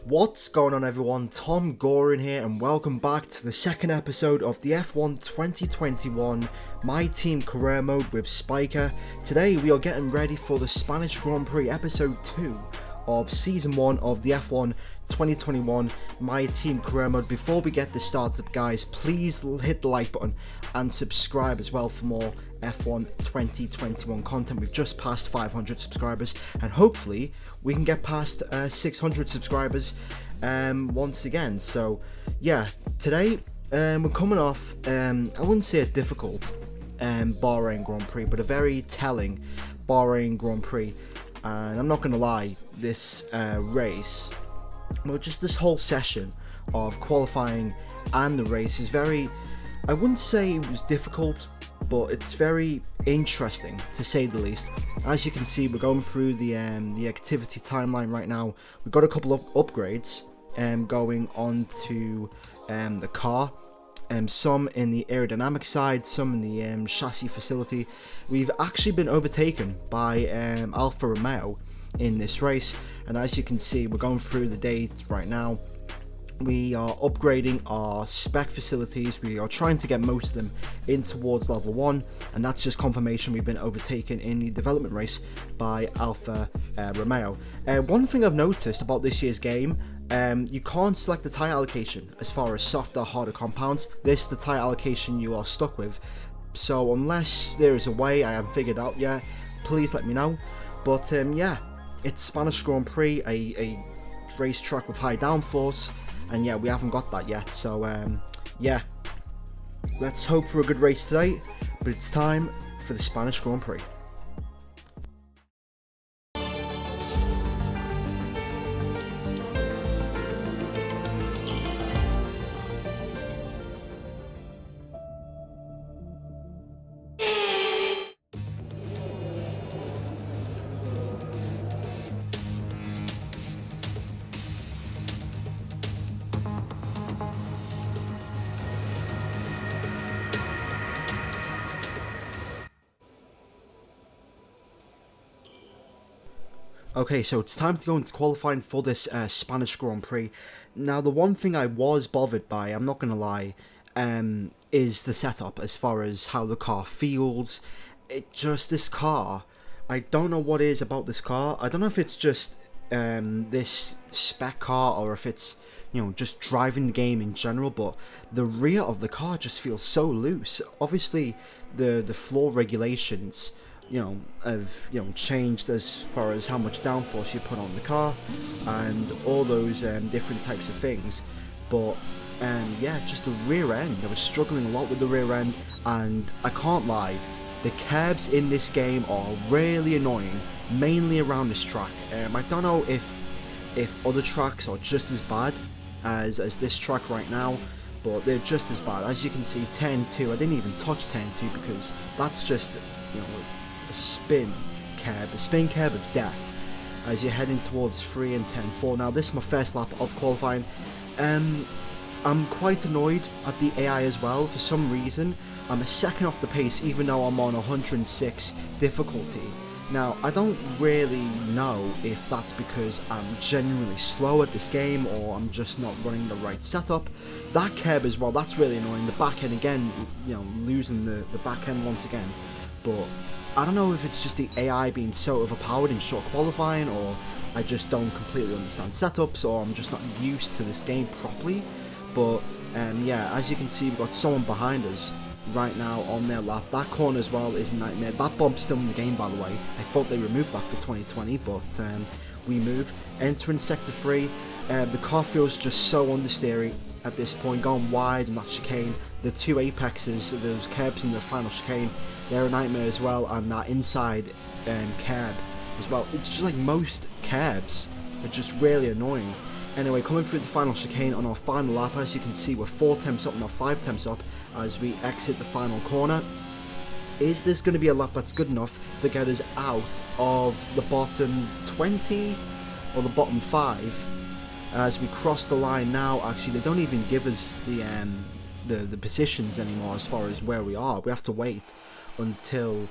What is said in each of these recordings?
What's going on everyone, TomGorian here and welcome back to the second episode of the F1 2021 My Team Career Mode with Spkyer. Today we are getting ready for the Spanish Grand Prix episode 2 of season 1 of the F1 2021 My Team Career Mode. Before we get this started guys, please hit the like button and subscribe as well for more F1 2021 content. We've just passed 500 subscribers and hopefully we can get past 600 subscribers once again. So yeah, today we're coming off I wouldn't say a difficult Bahrain Grand Prix, but a very telling Bahrain Grand Prix. And I'm not gonna lie, this race, well, just this whole session of qualifying and the race is very, I wouldn't say it was difficult, but it's very interesting to say the least. As you can see, we're going through the activity timeline right now. We've got a couple of upgrades going on to the car. Some in the aerodynamic side, some in the chassis facility. We've actually been overtaken by Alfa Romeo in this race, and as you can see, we're going through the days right now. We are upgrading our spec facilities. We are trying to get most of them in towards level 1, and that's just confirmation we've been overtaken in the development race by Alfa Romeo. One thing I've noticed about this year's game, you can't select the tyre allocation as far as softer, harder compounds. This is the tyre allocation you are stuck with. So unless there is a way I haven't figured out yet, please let me know. But yeah, it's Spanish Grand Prix, a racetrack with high downforce. And yeah, we haven't got that yet, so yeah, let's hope for a good race today, but it's time for the Spanish Grand Prix. Okay, so it's time to go into qualifying for this Spanish Grand Prix. Now, the one thing I was bothered by, I'm not going to lie, is the setup as far as how the car feels. This car, I don't know what it is about this car. I don't know if it's just this spec car or if it's, you know, just driving the game in general, but the rear of the car just feels so loose. Obviously, the floor regulations, you know, have, you know, changed as far as how much downforce you put on the car and all those different types of things. But yeah, just the rear end, I was struggling a lot with the rear end, and I can't lie, the curbs in this game are really annoying, mainly around this track. I don't know if other tracks are just as bad as this track right now, but they're just as bad. As you can see, turn 2, I didn't even touch turn 2 because that's just, you know, a spin curb of death as you're heading towards 3 and turn 4. Now this is my first lap of qualifying. I'm quite annoyed at the AI as well. For some reason I'm a second off the pace even though I'm on 106 difficulty. Now I don't really know if that's because I'm genuinely slow at this game or I'm just not running the right setup. That curb as well, that's really annoying. The back end again, you know, losing the back end once again. But I don't know if it's just the AI being so overpowered in short qualifying, or I just don't completely understand setups, or I'm just not used to this game properly. But yeah, as you can see, we've got someone behind us right now on their lap. That corner as well is a nightmare. That bump's still in the game, by the way. I thought they removed that for 2020, but we move. Entering sector 3, the car feels just so understeery at this point, going wide in that chicane. The two apexes, those curbs in the final chicane, they're a nightmare as well, and that inside curb as well. It's just like most curbs are just really annoying. Anyway, coming through the final chicane on our final lap, as you can see, we're 4 temps up, not 5 temps up as we exit the final corner. Is this going to be a lap that's good enough to get us out of the bottom 20 or the bottom 5? As we cross the line now, actually they don't even give us the positions anymore as far as where we are. We have to wait until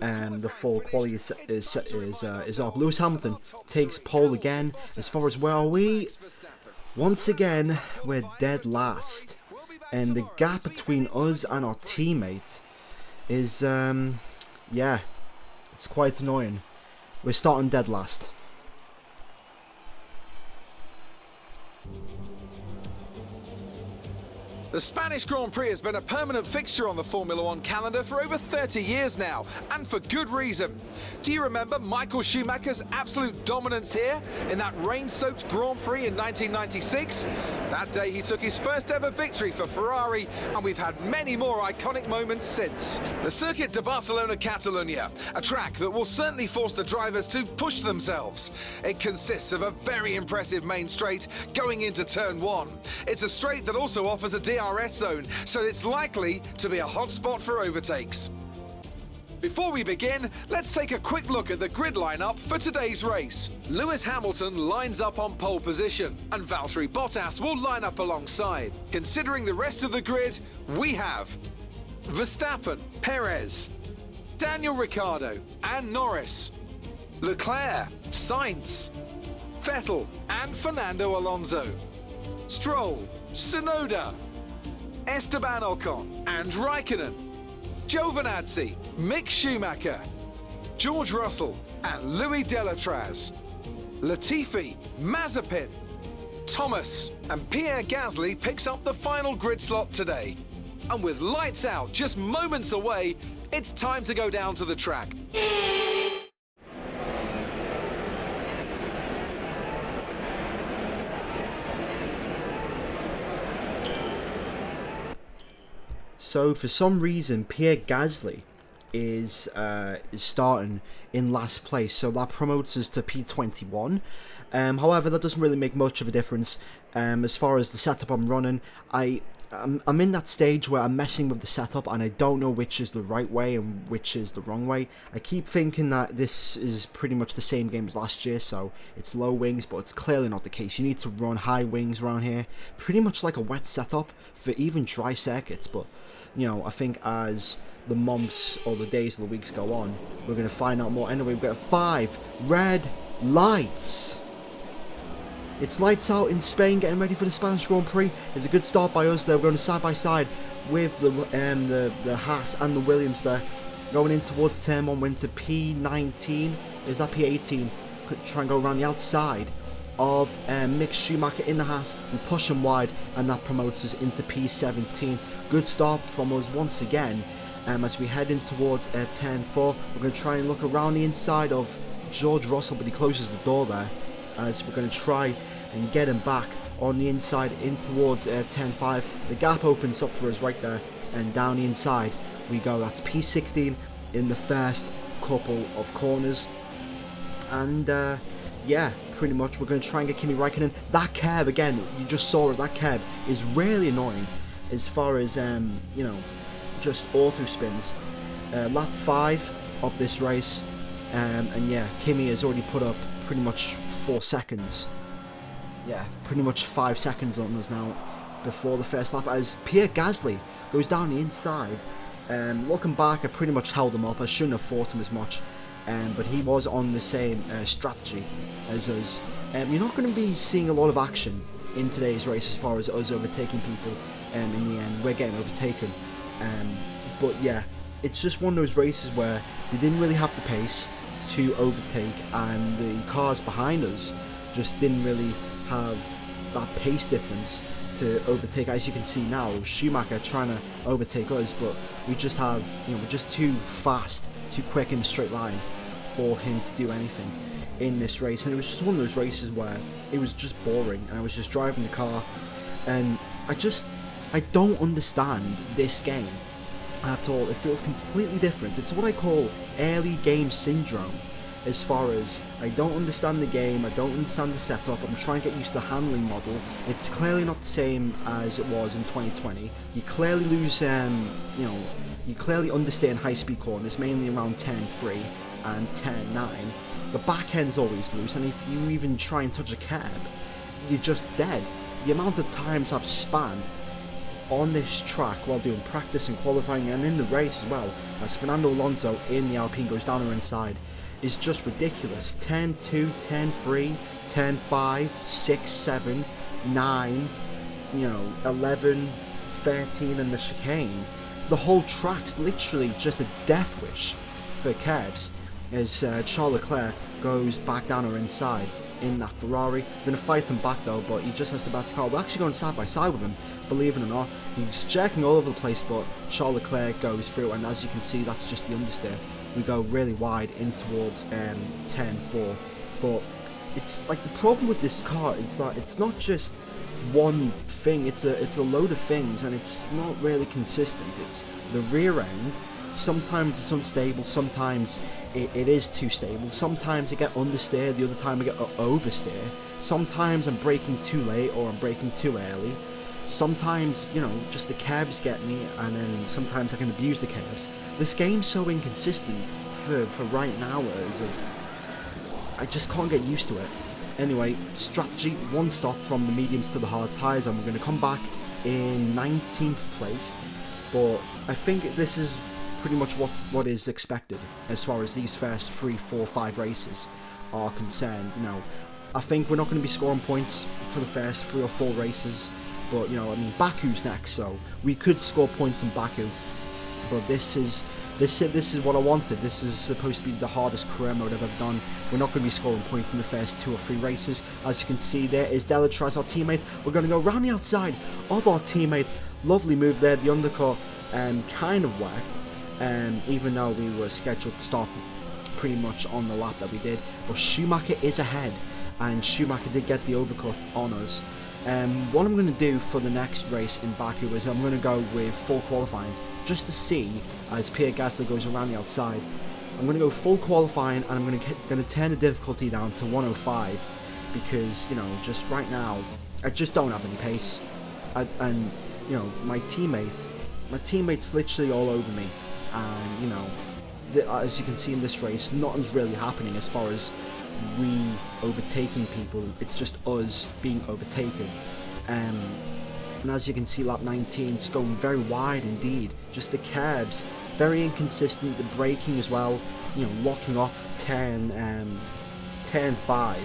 the full quality is up. Lewis Hamilton takes pole again. As far as where are we? Once again, we're dead last. And the gap between us and our teammate is, yeah, it's quite annoying. We're starting dead last. The Spanish Grand Prix has been a permanent fixture on the Formula One calendar for over 30 years now, and for good reason. Do you remember Michael Schumacher's absolute dominance here in that rain-soaked Grand Prix in 1996? That day he took his first ever victory for Ferrari, and we've had many more iconic moments since. The Circuit de Barcelona-Catalunya, a track that will certainly force the drivers to push themselves. It consists of a very impressive main straight going into turn 1. It's a straight that also offers a DRS zone, so it's likely to be a hot spot for overtakes. Before we begin, let's take a quick look at the grid lineup for today's race. Lewis Hamilton lines up on pole position, and Valtteri Bottas will line up alongside. Considering the rest of the grid, we have Verstappen, Perez, Daniel Ricciardo and Norris, Leclerc, Sainz, Vettel and Fernando Alonso, Stroll, Tsunoda, Esteban Ocon and Raikkonen, Giovinazzi, Mick Schumacher, George Russell and Louis Delatraz, Latifi, Mazepin, Thomas and Pierre Gasly picks up the final grid slot today. And with lights out just moments away, it's time to go down to the track. So for some reason, Pierre Gasly is starting in last place, so that promotes us to P21. However, that doesn't really make much of a difference. As far as the setup I'm running, I'm in that stage where I'm messing with the setup and I don't know which is the right way and which is the wrong way. I keep thinking that this is pretty much the same game as last year, so it's low wings, but it's clearly not the case. You need to run high wings around here, pretty much like a wet setup for even dry circuits. But you know, I think as the months or the days or the weeks go on, we're going to find out more. Anyway, we've got 5 red lights. It's lights out in Spain, getting ready for the Spanish Grand Prix. It's a good start by us there. We're going side by side with the Haas and the Williams there. Going in towards turn 1, we're into P19. Is that P18? Try and go around the outside of Mick Schumacher in the Haas. We push him wide, and that promotes us into P17. Good start from us once again. As we head in towards turn 4, we're going to try and look around the inside of George Russell, but he closes the door there. As we're going to try and get him back on the inside in towards turn 5. The gap opens up for us right there, and down the inside we go. That's P16 in the first couple of corners. And yeah, pretty much we're going to try and get Kimi Raikkonen. That curb again, you just saw it, that curb is really annoying as far as you know, just auto spins. Lap 5 of this race, and yeah, Kimi has already put up pretty much 4 seconds. Yeah, pretty much 5 seconds on us now before the first lap, as Pierre Gasly goes down the inside. Looking back, I pretty much held him up. I shouldn't have fought him as much, but he was on the same strategy as us. You're not going to be seeing a lot of action in today's race as far as us overtaking people. In the end, we're getting overtaken. But yeah, it's just one of those races where they didn't really have the pace to overtake, and the cars behind us just didn't really have that pace difference to overtake. As you can see now, Schumacher trying to overtake us, but we just have, you know, we're just too fast, too quick in a straight line for him to do anything in this race. And it was just one of those races where it was just boring, and I was just driving the car, and I don't understand this game at all. It feels completely different. It's what I call early game syndrome, as far as I don't understand the game, I don't understand the setup, I'm trying to get used to the handling model. It's clearly not the same as it was in 2020. You clearly lose, you know, you clearly understand high-speed corners, mainly around turn 3 and turn 9. The back end's always loose, and if you even try and touch a curb, you're just dead. The amount of times I've spun on this track while doing practice and qualifying and in the race as well, as Fernando Alonso in the Alpine goes down her inside, is just ridiculous. 10-2, 10-3, 10-5, 6-7, 9, 11, 13 in the chicane. The whole track's literally just a death wish for Kevs as Charles Leclerc goes back down her inside in that Ferrari. Gonna fight him back though, but he just has the better car. We're actually going side by side with him, believe it or not. He's checking all over the place, but Charles Leclerc goes through, and as you can see, that's just the understeer. We go really wide in towards 10-4. But it's like, the problem with this car is that it's not just one thing, it's a load of things, and it's not really consistent. It's the rear end. Sometimes it's unstable, sometimes it is too stable, sometimes I get understeer, the other time I get oversteer, sometimes I'm braking too late or I'm braking too early, sometimes, just the cabs get me, and then sometimes I can abuse the cabs. This game's so inconsistent for right now, I just can't get used to it. Anyway, strategy, one stop from the mediums to the hard tyres, and we're going to come back in 19th place, but I think this is pretty much what is expected as far as these first 3, 4, 5 races are concerned. I think we're not going to be scoring points for the first 3 or 4 races, but Baku's next, so we could score points in Baku. But this is what I wanted. This is supposed to be the hardest career mode I've ever done. We're not going to be scoring points in the first 2 or 3 races. As you can see, there is Delatraz, our teammate. We're going to go around the outside of our teammate. Lovely move there. The undercut kind of worked. Even though we were scheduled to stop pretty much on the lap that we did, but Schumacher is ahead, and Schumacher did get the overcut on us. What I'm going to do for the next race in Baku is I'm going to go with full qualifying, just to see, as Pierre Gasly goes around the outside. I'm going to go full qualifying, and I'm going to turn the difficulty down to 105, because just right now I just don't have any pace, and my teammate's literally all over me. And as you can see in this race, nothing's really happening as far as we overtaking people. It's just us being overtaken. And as you can see, lap 19 just going very wide indeed. Just the curbs, very inconsistent. The braking as well, locking up 10-5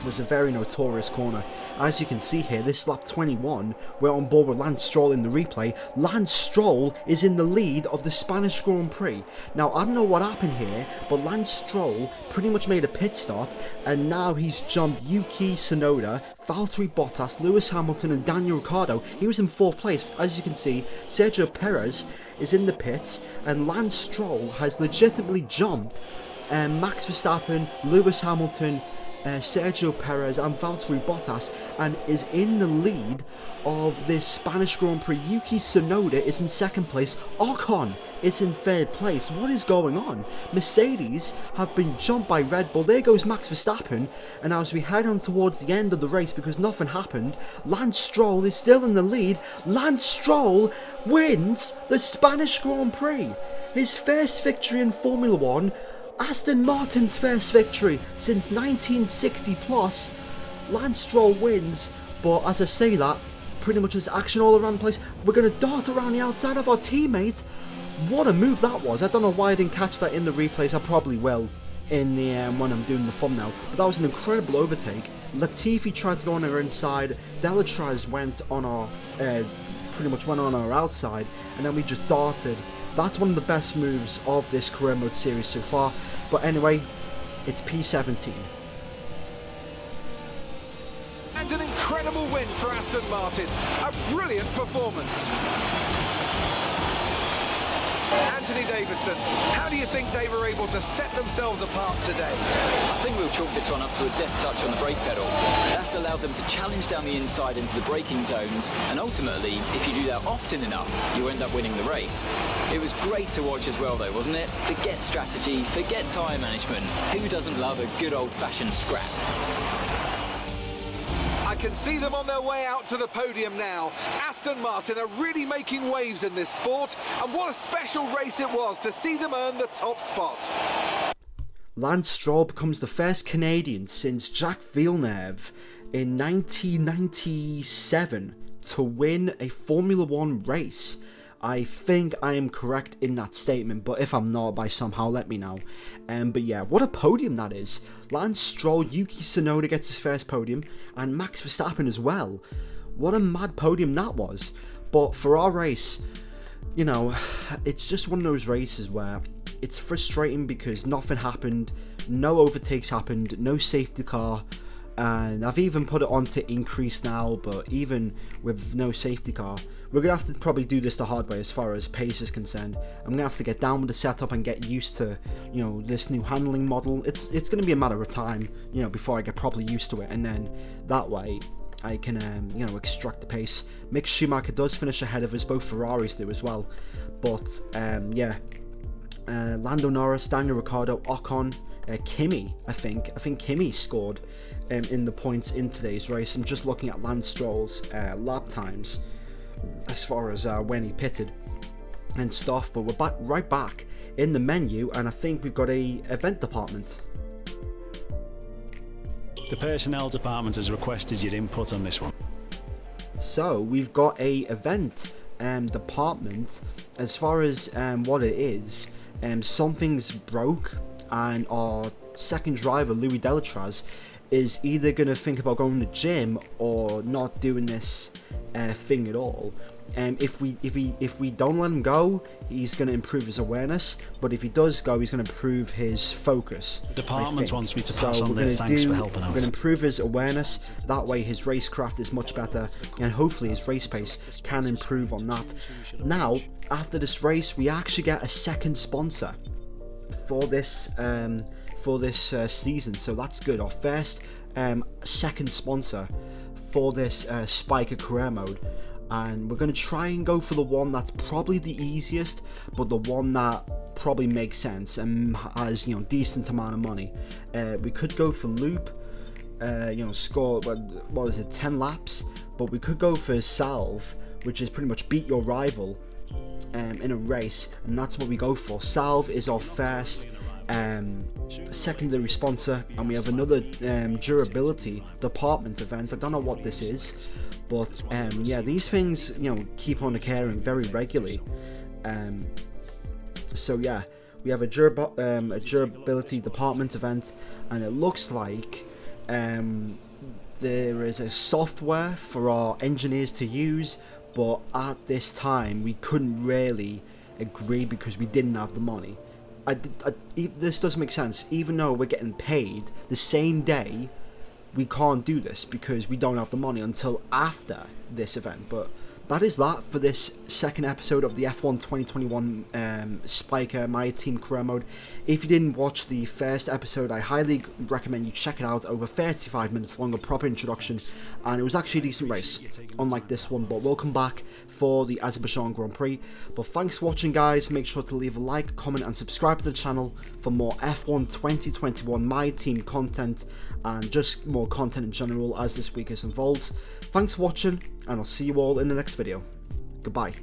was a very notorious corner. As you can see here, this lap 21, we're on board with Lance Stroll in the replay. Lance Stroll is in the lead of the Spanish Grand Prix. Now, I don't know what happened here, but Lance Stroll pretty much made a pit stop, and now he's jumped Yuki Tsunoda, Valtteri Bottas, Lewis Hamilton, and Daniel Ricciardo. He was in 4th place. As you can see, Sergio Perez is in the pits, and Lance Stroll has legitimately jumped Max Verstappen, Lewis Hamilton, Sergio Perez and Valtteri Bottas, and is in the lead of this Spanish Grand Prix. Yuki Tsunoda is in 2nd place. Ocon is in 3rd place. What is going on? Mercedes have been jumped by Red Bull. There goes Max Verstappen, and as we head on towards the end of the race, because nothing happened, Lance Stroll is still in the lead. Lance Stroll wins the Spanish Grand Prix, his first victory in Formula 1. Aston Martin's first victory since 1960 plus. Lance Stroll wins, but as I say that, pretty much there's action all around the place. We're going to dart around the outside of our teammate. What a move that was. I don't know why I didn't catch that in the replays. I probably will in the when I'm doing the thumbnail. But that was an incredible overtake. Latifi tried to go on our inside. Delatraz went on our pretty much went on our outside, and then we just darted. That's one of the best moves of this career mode series so far. But anyway, it's P17. And an incredible win for Aston Martin. A brilliant performance. Anthony Davidson, how do you think they were able to set themselves apart today? I think we'll chalk this one up to a deft touch on the brake pedal. That's allowed them to challenge down the inside into the braking zones, and ultimately, if you do that often enough, you end up winning the race. It was great to watch as well though, wasn't it? Forget strategy, forget tyre management. Who doesn't love a good old-fashioned scrap? I can see them on their way out to the podium now. Aston Martin are really making waves in this sport, and what a special race it was to see them earn the top spot. Lance Stroll becomes the first Canadian since Jacques Villeneuve in 1997 to win a Formula 1 race. I think I am correct in that statement, but if I'm not, by somehow let me know. But yeah, what a podium that is. Lance Stroll, Yuki Tsunoda gets his first podium, and Max Verstappen as well. What a mad podium that was. But for our race, you know, it's just one of those races where it's frustrating because nothing happened, no overtakes happened, no safety car, and I've even put it on to increase now, but even with no safety car, we're going to have to probably do this the hard way as far as pace is concerned. I'm going to have to get down with the setup and get used to, you know, this new handling model. It's going to be a matter of time, you know, before I get properly used to it, and then that way I can, you know, extract the pace. Mick Schumacher does finish ahead of us, both Ferraris do as well, but yeah, Lando Norris, Daniel Ricciardo, Ocon, Kimi, I think Kimi scored in the points in today's race. I'm just looking at Lance Stroll's lap times as far as when he pitted and stuff, but we're right back in the menu, and I think we've got a event department. The personnel department has requested your input on this one. So we've got a event department. As far as what it is, something's broke, and our second driver, Louis Delatraz, is either going to think about going to the gym or not doing this thing at all. If we don't let him go, he's going to improve his awareness, but if he does go, he's going to improve his focus. The department wants me to pass on their thanks for helping out. We're going to improve his awareness, that way his racecraft is much better, and hopefully his race pace can improve on that. Now, after this race, we actually get a second sponsor for this season, so that's good. Our first second sponsor for this Spkyer career mode, and we're going to try and go for the one that's probably the easiest, but the one that probably makes sense and has, you know, decent amount of money. We could go for loop, you know, score what is it, 10 laps, but we could go for salve, which is pretty much beat your rival in a race, and that's what we go for. Salve is our first secondary sponsor, and we have another durability department event. I don't know what this is, but yeah, these things, you know, keep on occurring very regularly. So yeah, we have a durability department event, and it looks like there is a software for our engineers to use, but at this time we couldn't really agree because we didn't have the money. This doesn't make sense. Even though we're getting paid the same day, we can't do this because we don't have the money until after this event. But that is that for this second episode of the F1 2021 Spkyer My Team Career Mode. If you didn't watch the first episode, I highly recommend you check it out. Over 35 minutes long, a proper introduction, and it was actually a decent race, unlike this one. But we'll come back for the Azerbaijan Grand Prix. But thanks for watching, guys. Make sure to leave a like, comment, and subscribe to the channel for more F1 2021 My Team content, and just more content in general as this week is unfolds. Thanks for watching, and I'll see you all in the next video. Goodbye.